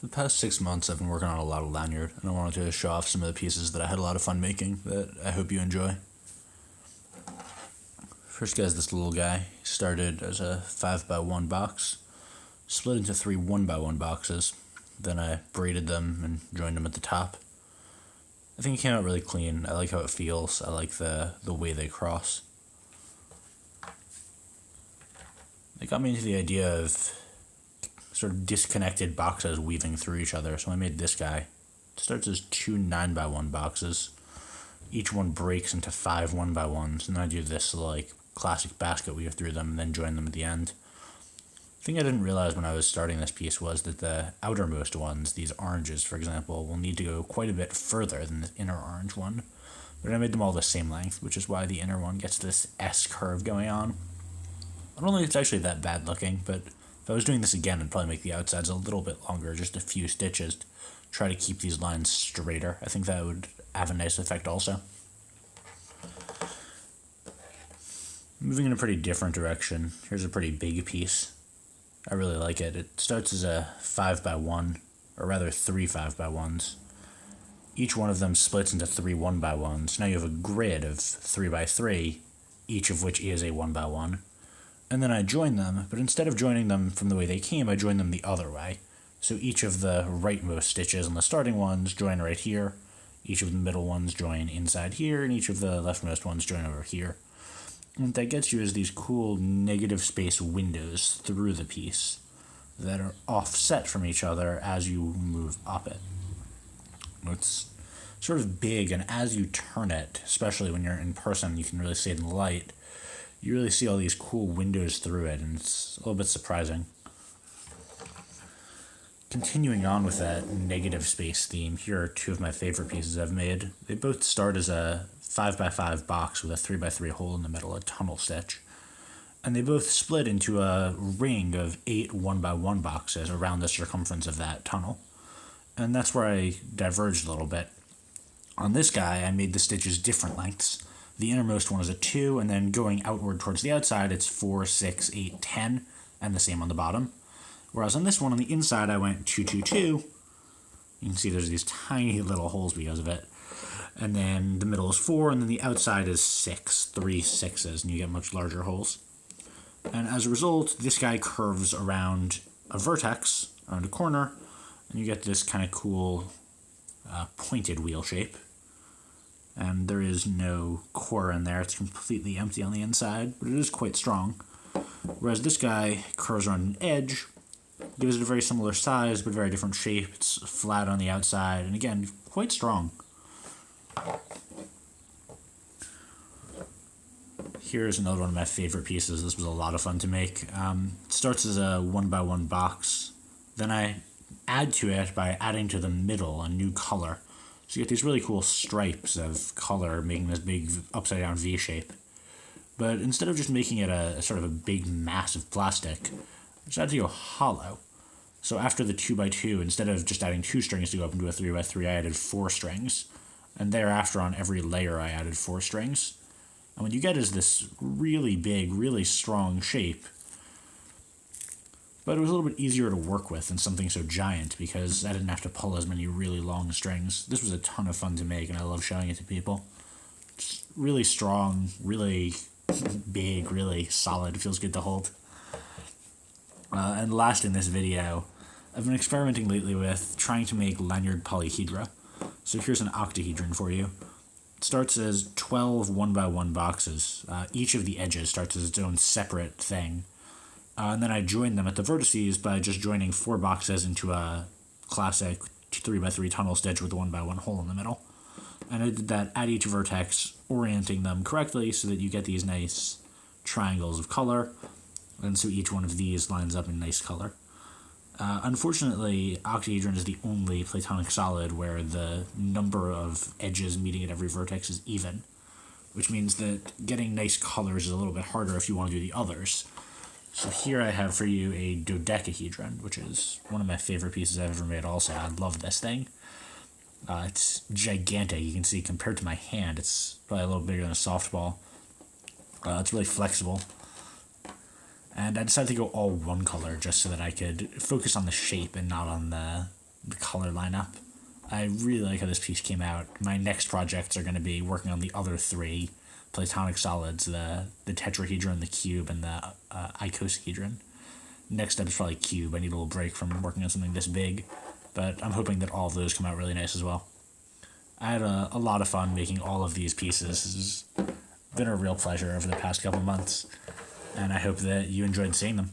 For the past 6 months, I've been working on a lot of Lanyard, and I wanted to show off some of the pieces that I had a lot of fun making that I hope you enjoy. First guy is this little guy. He started as a 5x1 box, split into three 1x1 boxes, then I braided them and joined them at the top. I think it came out really clean. I like how it feels. I like the way they cross. It got me into the idea of sort of disconnected boxes weaving through each other, so I made this guy. It starts as two 9x1 boxes. Each one breaks into five 1x1s, and then I do this like classic basket weave through them and then join them at the end. The thing I didn't realize when I was starting this piece was that the outermost ones, these oranges for example, will need to go quite a bit further than the inner orange one. But I made them all the same length, which is why the inner one gets this S curve going on. I don't think it's actually that bad looking, but if I was doing this again, I'd probably make the outsides a little bit longer, just a few stitches, to try to keep these lines straighter. I think that would have a nice effect also. Moving in a pretty different direction, here's a pretty big piece. I really like it. It starts as a 5x1, or rather three 5x1s. Each one of them splits into three 1x1s. Now you have a grid of 3x3, each of which is a 1x1. And then I join them, but instead of joining them from the way they came, I join them the other way. So each of the rightmost stitches on the starting ones join right here, each of the middle ones join inside here, and each of the leftmost ones join over here. And what that gets you is these cool negative space windows through the piece that are offset from each other as you move up it. It's sort of big, and as you turn it, especially when you're in person, you can really see it in the light. You really see all these cool windows through it, and it's a little bit surprising. Continuing on with that negative space theme, here are two of my favorite pieces I've made. They both start as a 5x5 box with a 3x3 hole in the middle, a tunnel stitch. And they both split into a ring of 8 1x1 boxes around the circumference of that tunnel. And that's where I diverged a little bit. On this guy, I made the stitches different lengths. The innermost one is a 2, and then going outward towards the outside, it's 4, 6, 8, 10, and the same on the bottom. Whereas on this one, on the inside, I went 2, 2, 2. You can see there's these tiny little holes because of it. And then the middle is 4, and then the outside is 6, 3 6s, and you get much larger holes. And as a result, this guy curves around a vertex, around a corner, and you get this kind of cool pointed wheel shape. And there is no core in there, it's completely empty on the inside, but it is quite strong. Whereas this guy curves around an edge, gives it a very similar size, but very different shape. It's flat on the outside, and again, quite strong. Here's another one of my favorite pieces. This was a lot of fun to make. It starts as a 1x1 box. Then I add to it by adding to the middle a new color. So you get these really cool stripes of color making this big upside down V shape. But instead of just making it a sort of a big mass of plastic, I decided to go hollow. So after the 2x2, instead of just adding 2 strings to go up into a 3x3, I added 4 strings. And thereafter on every layer I added 4 strings. And what you get is this really big, really strong shape. But it was a little bit easier to work with than something so giant because I didn't have to pull as many really long strings. This was a ton of fun to make, and I love showing it to people. It's really strong, really big, really solid. It feels good to hold. And last in this video, I've been experimenting lately with trying to make Lanyard polyhedra. So here's an octahedron for you. It starts as 12 1x1 boxes. Each of the edges starts as its own separate thing. And then I join them at the vertices by just joining 4 boxes into a classic 3x3 tunnel stitch with a 1x1 hole in the middle. And I did that at each vertex, orienting them correctly so that you get these nice triangles of color. And so each one of these lines up in nice color. Unfortunately, octahedron is the only Platonic solid where the number of edges meeting at every vertex is even, which means that getting nice colors is a little bit harder if you want to do the others. So here I have for you a dodecahedron, which is one of my favorite pieces I've ever made also. I love this thing. It's gigantic. You can see compared to my hand, it's probably a little bigger than a softball. It's really flexible. And I decided to go all one color just so that I could focus on the shape and not on the the color lineup. I really like how this piece came out. My next projects are going to be working on the other three Platonic solids, the tetrahedron, the cube, and the icosahedron. Next step is probably cube. I need a little break from working on something this big, but I'm hoping that all of those come out really nice as well. I had a lot of fun making all of these pieces. This has been a real pleasure over the past couple months, and I hope that you enjoyed seeing them.